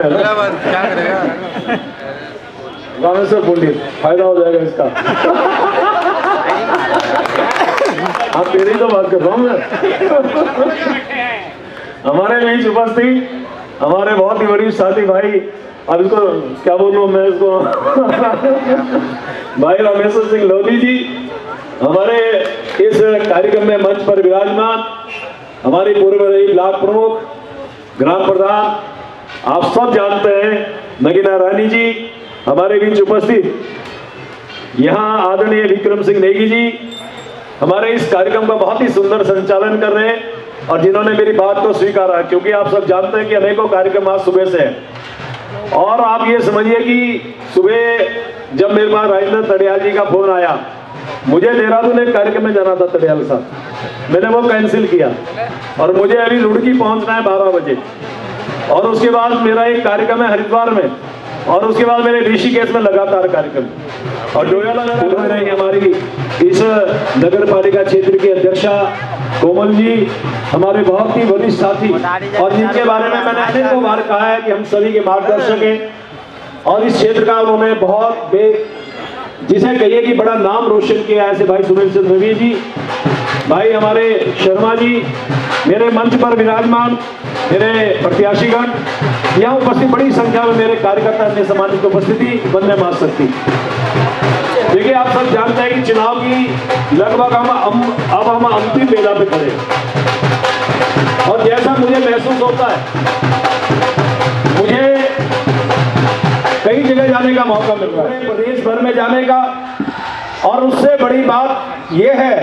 क्या करेगा? रामेश्वर बोलिए, फायदा हो जाएगा इसका। आप तेरी तो बात कर रहा हूँ मैं। हमारे बीच उपस्थित हमारे बहुत ही वरिष्ठ साथी भाई, अब इसको क्या बोलूं मैं इसको भाई रामेश्वर सिंह लोधी जी हमारे इस कार्यक्रम में मंच पर विराजमान, हमारी पूर्व रही ब्लॉक प्रमुख, ग्राम प्रधान, आप सब जानते हैं नगीना रानी जी हमारे बीच उपस्थित, यहाँ आदरणीय विक्रम सिंह नेगी जी हमारे इस कार्यक्रम का बहुत ही सुंदर संचालन कर रहे हैं और जिन्होंने मेरी बात को स्वीकारा, क्योंकि आप सब जानते हैं कि अनेकों कार्यक्रम आज सुबह से है। और आप ये समझिए कि सुबह जब मेरे पास राजेंद्र तड़ियाल जी का फोन आया, मुझे देहरादून एक कार्यक्रम में जाना था तड़ियाल साहब, मैंने वो कैंसिल किया और मुझे अभी रुड़की पहुंचना है 12 बजे, और उसके बाद मेरा एक कार्यक्रम है हरिद्वार में, और उसके बाद मेरे ऋषिकेश में लगातार कार्यक्रम, और डोयाला रही हमारी इस नगर पालिका क्षेत्र की अध्यक्षा कोमल जी हमारे बहुत ही वरिष्ठ साथी, और जिनके बारे में मैंने अनेकों बार कहा है कि हम सभी के मार्गदर्शक हैं, और इस क्षेत्र का उन्होंने बहुत जिसे कहिए कि बड़ा नाम रोशन किया ऐसे भाई सुनील चंद्र रवि जी, भाई हमारे शर्मा जी, मेरे मंच पर विराजमान मेरे प्रत्याशीगण, यहाँ उपस्थित बड़ी संख्या में मेरे कार्यकर्ता अन्य सम्मानित उपस्थिति, वंदे मातरम की। देखिए आप सब जानते हैं कि चुनाव की लगभग अब हम अंतिम बेला पे खड़े हैं, और जैसा मुझे महसूस होता है, मुझे कई जगह जाने का मौका मिल रहा है, प्रदेश भर में जाने का, और उससे बड़ी बात यह है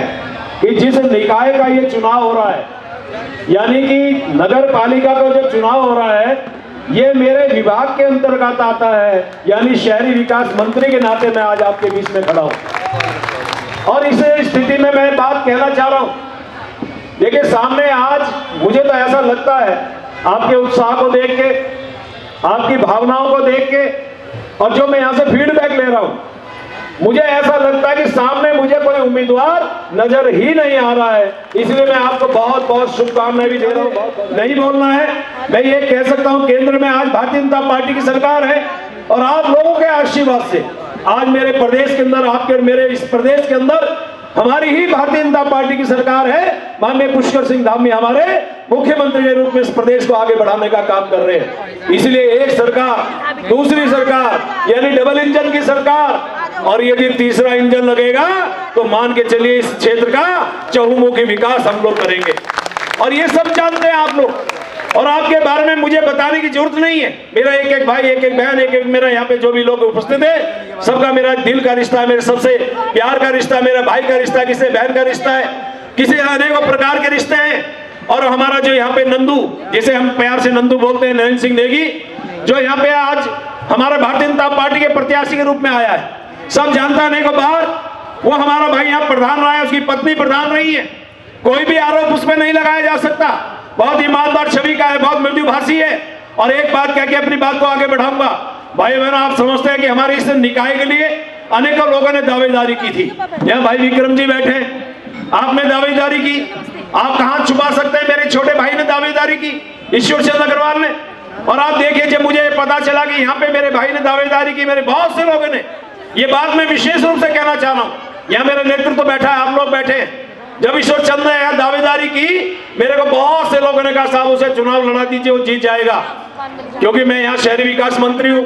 कि जिस निकाय का ये चुनाव हो रहा है, यानी कि नगर पालिका का जो चुनाव हो रहा है, ये मेरे विभाग के अंतर्गत आता है, यानी शहरी विकास मंत्री के नाते मैं आज आपके बीच में खड़ा हूं। और इस स्थिति में मैं बात कहना चाह रहा हूं, देखिए सामने आज मुझे तो ऐसा लगता है आपके उत्साह को देख के, आपकी भावनाओं को देख के, और जो मैं यहां से फीडबैक ले रहा हूं, मुझे ऐसा लगता है कि सामने मुझे कोई उम्मीदवार नजर ही नहीं आ रहा है। इसलिए मैं आपको बहुत बहुत शुभकामनाएं भी दे रहा हूं। नहीं बोलना है, मैं ये कह सकता हूं केंद्र में आज भारतीय जनता पार्टी की सरकार है, और आप लोगों के आशीर्वाद से आज मेरे प्रदेश के अंदर, आपके और मेरे इस प्रदेश के अंदर हमारी ही भारतीय जनता पार्टी की सरकार है। माननीय पुष्कर सिंह धामी हमारे मुख्यमंत्री के रूप में इस प्रदेश को आगे बढ़ाने का काम कर रहे हैं। इसलिए एक सरकार दूसरी सरकार, यानी डबल इंजन की सरकार, और यदि तीसरा इंजन लगेगा तो मान के चलिए इस क्षेत्र का चहुमुखी विकास हम लोग करेंगे, और ये सब जानते हैं आप लोग, और आपके बारे में मुझे बताने की जरूरत नहीं है। मेरा एक एक भाई, एक एक बहन, एक एक मेरा यहाँ पे जो भी लोग उपस्थित है, सबका मेरा दिल का रिश्ता है, मेरे सबसे प्यार का रिश्ता, मेरा भाई का रिश्ता, किसी बहन का रिश्ता है, किसी अनेकों प्रकार के रिश्ते हैं। और हमारा जो यहाँ पे नंदू, जिसे हम प्यार से नंदू बोलते हैं, नरेंद्र सिंह नेगी, जो यहाँ पे आज हमारा भारतीय जनता पार्टी के प्रत्याशी के रूप में आया है, सब जानता है अनेकों बार, वो हमारा भाई यहाँ प्रधान रहा है, उसकी पत्नी प्रधान रही है, कोई भी आरोप उस पर नहीं लगाया जा सकता, बहुत ईमानदार छवि का है, बहुत मृदुभाषी है। और एक बात कह के अपनी बात को आगे बढ़ाऊंगा, भाई बहन आप समझते हैं कि हमारे इस निकाय के लिए अनेकों लोगों ने दावेदारी की थी। यहाँ भाई विक्रम जी बैठे, आपने दावेदारी की, आप कहां छुपा सकते हैं, मेरे छोटे भाई ने दावेदारी की, ईश्वर चंद्र अग्रवाल ने। और आप देखिए, जब मुझे पता चला कि यहाँ पे मेरे भाई ने दावेदारी की, मेरे बहुत से लोगों ने, ये बात मैं विशेष रूप से कहना चाह रहा हूँ, यहाँ मेरा नेतृत्व बैठा है, आप लोग बैठे हैं, जब ईश्वर चंद्र ने यहाँ दावेदारी की, मेरे को बहुत से लोगों ने कहा साहब उसे चुनाव लड़ा दीजिए, वो जीत जाएगा, क्योंकि मैं यहाँ शहरी विकास मंत्री हूँ।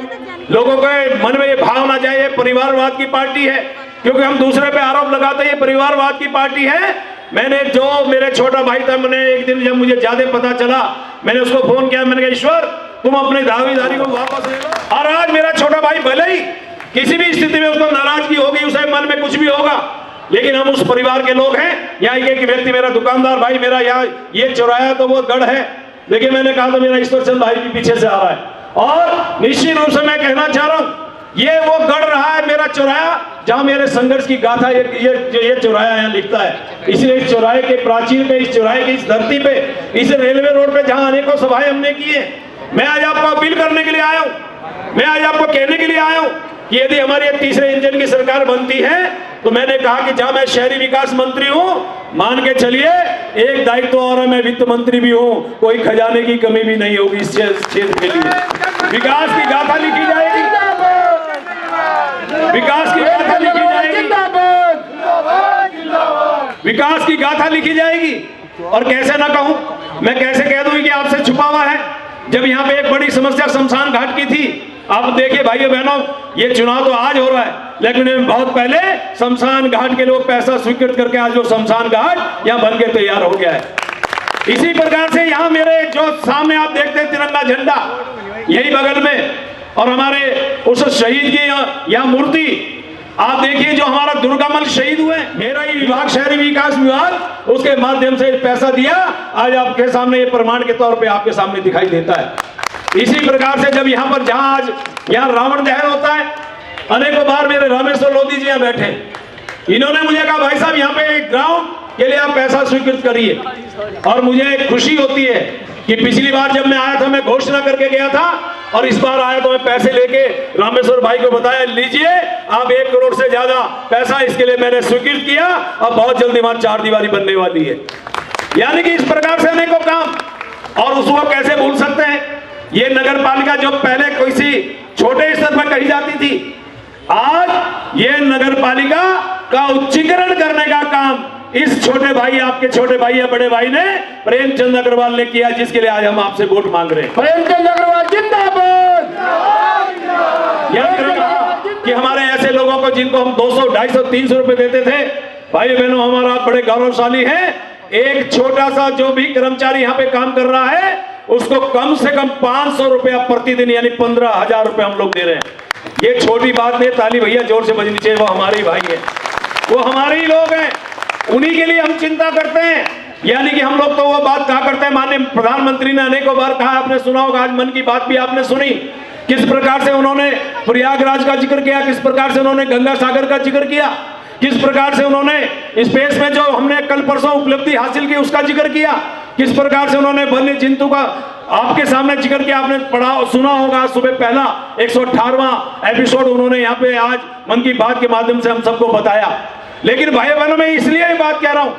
लोगों के मन में ये भाव ना जाए ये परिवारवाद की पार्टी है, क्योंकि हम दूसरे पे आरोप लगाते हैं ये परिवारवाद की पार्टी है। मैंने जो मेरे छोटा भाई था, मैंने एक दिन जब मुझे ज्यादा पता चला, मैंने उसको फोन किया, मैंने कहा ईश्वर तुम अपनी दावेदारी को वापस ले लो। और आज मेरा छोटा भाई भले ही किसी भी स्थिति में उसको नाराजगी होगी, उसे मन में कुछ भी होगा, लेकिन हम उस परिवार के लोग हैं। यहाँ एक व्यक्ति, मेरा दुकानदार भाई, मेरा यहाँ ये चौराया तो वो गढ़ है, लेकिन मैंने कहा तो मेरा ईश्वर चंद भाई भी पीछे से आ रहा है, और निश्चित रूप से मैं कहना चाह रहा हूँ ये वो गढ़ रहा है मेरा चौराया, जहाँ मेरे संघर्ष की गाथा ये चौराया यहाँ लिखता है। इसलिए इस चौराहे के प्राचीर पे, इस चौराहे की इस धरती पे, इस रेलवे रोड पे जहाँ अनेकों सभाएं हमने की है, मैं आज आपको अपील करने के लिए आया हूँ, मैं आज आपको कहने के लिए आया हूँ कि यदि हमारी तीसरे इंजन की सरकार बनती है तो मैंने कहा कि जहां मैं शहरी विकास मंत्री हूं, मान के चलिए एक दायित्व और है, मैं वित्त मंत्री भी हूं, कोई खजाने की कमी भी नहीं होगी इस क्षेत्र के लिए। विकास की गाथा लिखी जाएगी, विकास की गाथा लिखी जाएगी, विकास की गाथा लिखी जाएगी। और कैसे ना कहूं, मैं कैसे कह दूं कि आपसे छुपा हुआ है, जब यहाँ पे एक बड़ी समस्या शमशान घाट की थी। आप देखिए भाइयों बहनों, ये चुनाव तो आज हो रहा है, लेकिन बहुत पहले शमशान घाट के लोग पैसा स्वीकृत करके आज वो शमशान घाट यहाँ बन के तैयार हो गया है। इसी प्रकार से यहाँ मेरे जो सामने आप देखते हैं तिरंगा झंडा, यही बगल में, और हमारे उस शहीद की यहाँ मूर्ति आप देखिए, जो हमारा दुर्गामल शहीद हुए, मेरा ही विभाग शहरी विकास विभाग उसके माध्यम से पैसा दिया, आज आपके सामने ये प्रमाण के तौर पे आपके सामने दिखाई देता है। इसी प्रकार से जब यहाँ पर जहां आज यहाँ रावण दहन होता है, अनेकों बार मेरे रामेश्वर लोधी जी यहाँ बैठे, इन्होंने मुझे कहा भाई साहब यहाँ पे एक ग्राउंड के लिए आप पैसा स्वीकृत करिए। और मुझे खुशी होती है कि पिछली बार जब मैं आया था मैं घोषणा करके गया था, और इस बार आया तो मैं पैसे लेके रामेश्वर भाई को बताया, लीजिए आप 1 करोड़ से ज्यादा पैसा इसके लिए मैंने स्वीकृत किया, अब बहुत जल्दी वहां 4 दीवारी बनने वाली है। यानी कि इस प्रकार से अनेकों काम, और उसको कैसे भूल सकते हैं, ये नगर पालिका जो पहले किसी छोटे स्तर पर कही जाती थी, आज ये नगर पालिका का उच्चीकरण करने का काम इस छोटे भाई, आपके छोटे भाई या बड़े भाई ने, प्रेमचंद अग्रवाल ने किया, जिसके लिए आज हम आपसे वोट मांग रहे हैं। प्रेमचंद अग्रवाल जिंदाबाद। याद रखना कि हमारे ऐसे लोगों को जिनको हम 200, 250, 300 रुपए देते थे, भाई बहनों हमारा बड़े गौरवशाली है, एक छोटा सा जो भी कर्मचारी यहाँ पे काम कर रहा है उसको कम से कम 500 रुपया प्रतिदिन, यानी 15,000 रुपए हम लोग दे रहे हैं। ये छोटी बात नहीं, ताली भैया जोर से बजनी चाहिए, वो हमारे ही भाई है, वो हमारे ही लोग हैं, उन्हीं के लिए हम चिंता करते हैं। यानी कि हम लोग तो वो बात कहा करते हैं, माननीय प्रधानमंत्री ने अनेकों बार कहा, आपने सुना होगा, आज मन की बात भी आपने सुनी, किस प्रकार से उन्होंने प्रयागराज का जिक्र किया, किस प्रकार से उन्होंने गंगा सागर का जिक्र किया, किस प्रकार से उन्होंने स्पेस में जो हमने कल परसों उपलब्धि हासिल की उसका जिक्र किया, किस प्रकार से उन्होंने वन्य जंतु का आपके सामने जिक्र किया। आपने पढ़ा सुना होगा, सुबह पहला 118वां एपिसोड उन्होंने यहाँ पे आज मन की बात के माध्यम से हम सबको बताया। लेकिन भाई बहनों, मैं इसलिए ये बात कह रहा हूं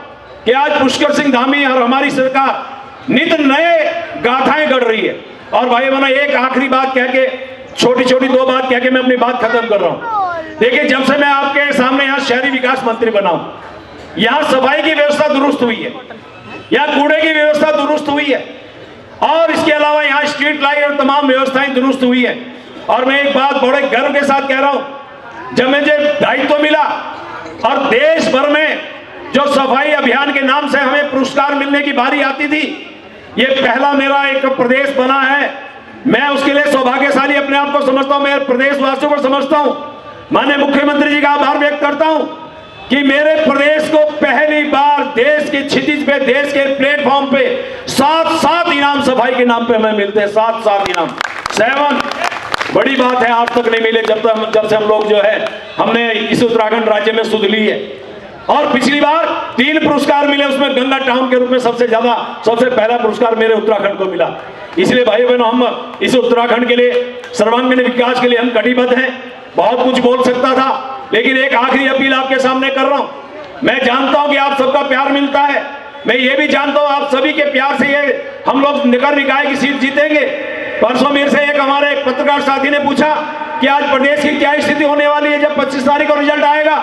कि आज पुष्कर सिंह धामी और हमारी सरकार नित नए गाथाएं गढ़ रही है। और भाई बहनों, एक आखिरी बात कह के, छोटी छोटी 2 बात कह के मैं अपनी बात खत्म कर रहा हूं। देखिए, जब से मैं आपके सामने यहाँ शहरी विकास मंत्री बना हूं, यहाँ सफाई की व्यवस्था दुरुस्त हुई है, यहाँ कूड़े की व्यवस्था दुरुस्त हुई है, और इसके अलावा यहाँ स्ट्रीट लाइट और तमाम व्यवस्थाएं दुरुस्त हुई है। और मैं एक बात बड़े गर्व के साथ कह रहा हूं, जब मुझे दायित्व मिला और देश भर में जो सफाई अभियान के नाम से हमें पुरस्कार मिलने की बारी आती थी, ये पहला मेरा एक प्रदेश बना है। मैं उसके लिए सौभाग्यशाली अपने आप को समझता हूं, मैं प्रदेशवासियों को समझता हूं, माननीय मुख्यमंत्री जी का आभार व्यक्त करता हूं कि मेरे प्रदेश को पहली बार देश के क्षितिज पे, देश के प्लेटफॉर्म पे 7 इनाम सफाई के नाम पे हमें मिलते हैं। 7 इनाम, 7 बड़ी बात है, आज तक नहीं मिले जब से हम लोग जो है हमने इस उत्तराखंड राज्य में सुध ली है। और पिछली बार 3 पुरस्कार मिले, उसमें गंगा टाउन के रूप में सबसे पहला पुरस्कार मेरे उत्तराखंड को मिला। इसलिए भाई बहनों, हम इस उत्तराखंड के लिए सर्वांगीण विकास के लिए हम कटिबद्ध हैं। बहुत कुछ बोल सकता था, लेकिन एक आखिरी अपील आपके सामने कर रहा हूं। मैं जानता हूं कि आप सबका प्यार मिलता है, मैं ये भी जानता हूं आप सभी के प्यार से ये हम लोग नगर निकाय की सीट जीतेंगे। परसों मेरे से एक हमारे पत्रकार साथी ने पूछा कि आज प्रदेश की क्या स्थिति होने वाली है जब 25 तारीख को रिजल्ट आएगा।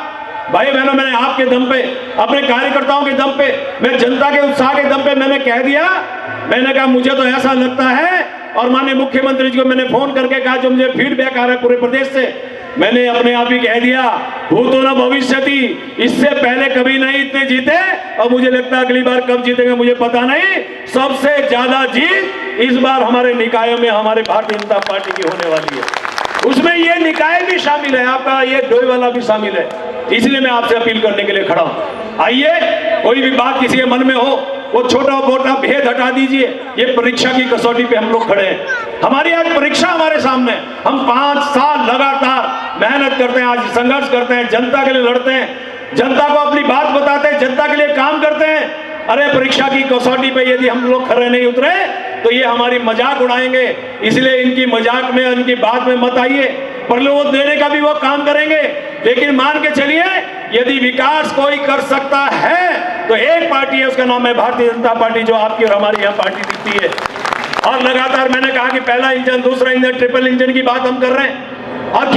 भाई बहनों, मैंने आपके दम पे, अपने कार्यकर्ताओं के दम पे, मैं जनता के उत्साह के दम पे मैंने कह दिया, मैंने कहा मुझे तो ऐसा लगता है, और माननीय मुख्यमंत्री जी को मैंने फोन करके कहा, जो मुझे फीडबैक आ रहा है पूरे प्रदेश से, मैंने अपने आप ही कह दिया, भूतो न भविष्यति, इससे पहले कभी नहीं इतने जीते, और मुझे लगता है अगली बार कब जीतेंगे मुझे पता नहीं। सबसे ज्यादा जीत इस बार हमारे निकायों में हमारे भारतीय जनता पार्टी की होने वाली है। उसमें ये निकाय भी शामिल है, आपका ये डोई वाला भी शामिल है। इसलिए मैं आपसे अपील करने के लिए खड़ा हूं। आइए, कोई भी बात किसी के मन में हो, वो छोटा मोटा भेद हटा दीजिए। ये परीक्षा की कसौटी पे हम लोग खड़े हैं, हमारी आज परीक्षा हमारे सामने, हम 5 साल लगातार मेहनत करते हैं, आज संघर्ष करते हैं, जनता के लिए लड़ते हैं, जनता को अपनी बात बताते हैं, जनता के लिए काम करते हैं। अरे परीक्षा की कसौटी पे यदि हम लोग खड़े नहीं उतरे तो ये हमारी मजाक उड़ाएंगे। इसलिए इनकी मजाक में, इनकी बात में मत आइए। प्रलोभन देने का भी वो काम करेंगे, लेकिन मान के चलिए यदि विकास कोई कर सकता है तो एक पार्टी है, उसका नाम है भारतीय जनता पार्टी, जो आपकी और हमारी यहाँ पार्टी दिखती है। और लगातार मैंने कहा कि पहला इंजन, दूसरा इंजन, ट्रिपल इंजन की बात हम कर रहे हैं। और